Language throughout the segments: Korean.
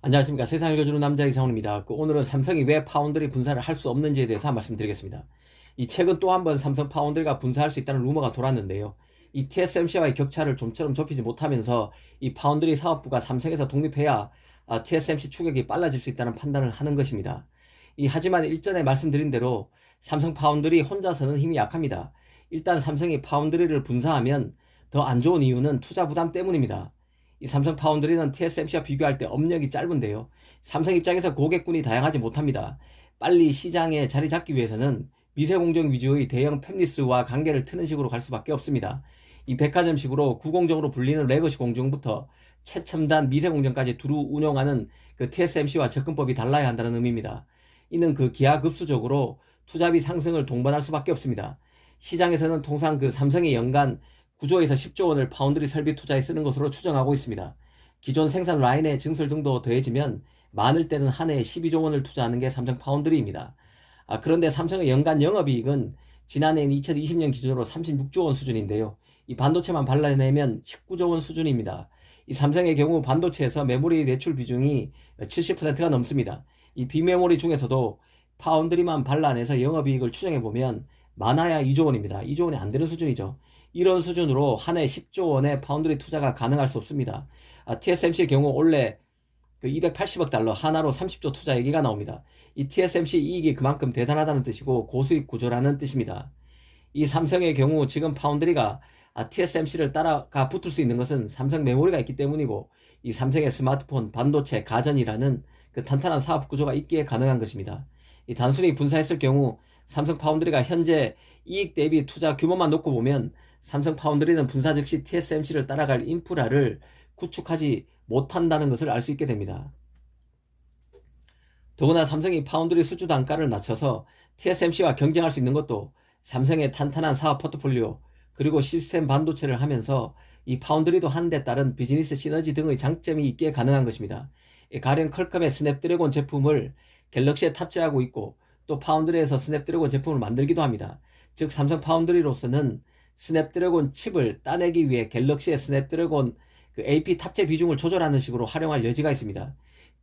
안녕하십니까. 세상을 읽어주는 남자 이상훈입니다. 오늘은 삼성이 왜 파운드리 분사를 할 수 없는지에 대해서 말씀드리겠습니다. 최근 또 한 번 삼성 파운드리가 분사할 수 있다는 루머가 돌았는데요. TSMC와의 격차를 좀처럼 좁히지 못하면서 이 파운드리 사업부가 삼성에서 독립해야 TSMC 추격이 빨라질 수 있다는 판단을 하는 것입니다. 하지만 일전에 말씀드린 대로 삼성 파운드리 혼자서는 힘이 약합니다. 일단 삼성이 파운드리를 분사하면 더 안 좋은 이유는 투자 부담 때문입니다. 삼성 파운드리는 TSMC와 비교할 때 업력이 짧은데요. 삼성 입장에서 고객군이 다양하지 못합니다. 빨리 시장에 자리 잡기 위해서는 미세공정 위주의 대형 팹리스와 관계를 트는 식으로 갈 수밖에 없습니다. 백화점식으로 구공정으로 불리는 레거시 공정부터 최첨단 미세공정까지 두루 운영하는 TSMC와 접근법이 달라야 한다는 의미입니다. 이는 기하급수적으로 투자비 상승을 동반할 수밖에 없습니다. 시장에서는 통상 삼성이 연간 9조에서 10조 원을 파운드리 설비 투자에 쓰는 것으로 추정하고 있습니다. 기존 생산 라인의 증설 등도 더해지면 많을 때는 한 해에 12조 원을 투자하는 게 삼성 파운드리입니다. 그런데 삼성의 연간 영업이익은 지난해인 2020년 기준으로 36조 원 수준인데요. 반도체만 발라내면 19조 원 수준입니다. 삼성의 경우 반도체에서 메모리 매출 비중이 70%가 넘습니다. 비메모리 중에서도 파운드리만 발라내서 영업이익을 추정해보면 많아야 2조 원입니다. 2조 원이 안 되는 수준이죠. 이런 수준으로 한 해 10조 원의 파운드리 투자가 가능할 수 없습니다. TSMC의 경우 원래 280억 달러 하나로 30조 투자 얘기가 나옵니다. TSMC 이익이 그만큼 대단하다는 뜻이고 고수익 구조라는 뜻입니다. 삼성의 경우 지금 파운드리가 TSMC를 따라가 붙을 수 있는 것은 삼성 메모리가 있기 때문이고 삼성의 스마트폰, 반도체, 가전이라는 탄탄한 사업 구조가 있기에 가능한 것입니다. 단순히 분사했을 경우 삼성 파운드리가 현재 이익 대비 투자 규모만 놓고 보면 삼성 파운드리는 분사 즉시 TSMC를 따라갈 인프라를 구축하지 못한다는 것을 알 수 있게 됩니다. 더구나 삼성이 파운드리 수주 단가를 낮춰서 TSMC와 경쟁할 수 있는 것도 삼성의 탄탄한 사업 포트폴리오 그리고 시스템 반도체를 하면서 파운드리도 하는 데 따른 비즈니스 시너지 등의 장점이 있기에 가능한 것입니다. 가령 퀄컴의 스냅드래곤 제품을 갤럭시에 탑재하고 있고 또 파운드리에서 스냅드래곤 제품을 만들기도 합니다. 즉 삼성 파운드리로서는 스냅드래곤 칩을 따내기 위해 갤럭시의 스냅드래곤 AP 탑재 비중을 조절하는 식으로 활용할 여지가 있습니다.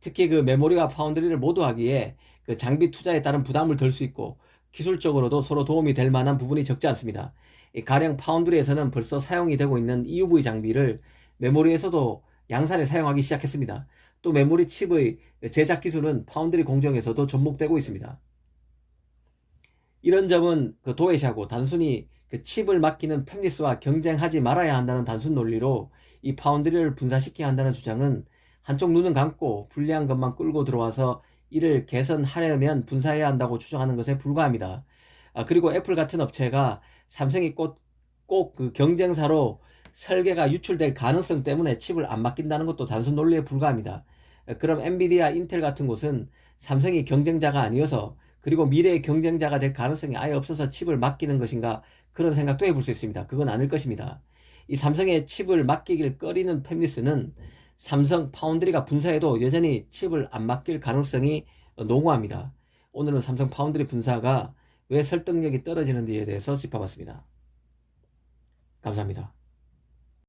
특히 메모리와 파운드리를 모두 하기에 장비 투자에 따른 부담을 덜 수 있고 기술적으로도 서로 도움이 될 만한 부분이 적지 않습니다. 가령 파운드리에서는 벌써 사용이 되고 있는 EUV 장비를 메모리에서도 양산에 사용하기 시작했습니다. 또 메모리 칩의 제작 기술은 파운드리 공정에서도 접목되고 있습니다. 이런 점은 도외시하고 단순히 칩을 맡기는 팹리스와 경쟁하지 말아야 한다는 단순 논리로 파운드리를 분사시켜야 한다는 주장은 한쪽 눈은 감고 불리한 것만 끌고 들어와서 이를 개선하려면 분사해야 한다고 주장하는 것에 불과합니다. 그리고 애플 같은 업체가 삼성이 꼭 경쟁사로 설계가 유출될 가능성 때문에 칩을 안 맡긴다는 것도 단순 논리에 불과합니다. 그럼 엔비디아, 인텔 같은 곳은 삼성이 경쟁자가 아니어서 그리고 미래의 경쟁자가 될 가능성이 아예 없어서 칩을 맡기는 것인가, 그런 생각도 해볼 수 있습니다. 그건 아닐 것입니다. 삼성의 칩을 맡기길 꺼리는 팹리스는 삼성 파운드리가 분사해도 여전히 칩을 안 맡길 가능성이 농후합니다. 오늘은 삼성 파운드리 분사가 왜 설득력이 떨어지는지에 대해서 짚어봤습니다. 감사합니다.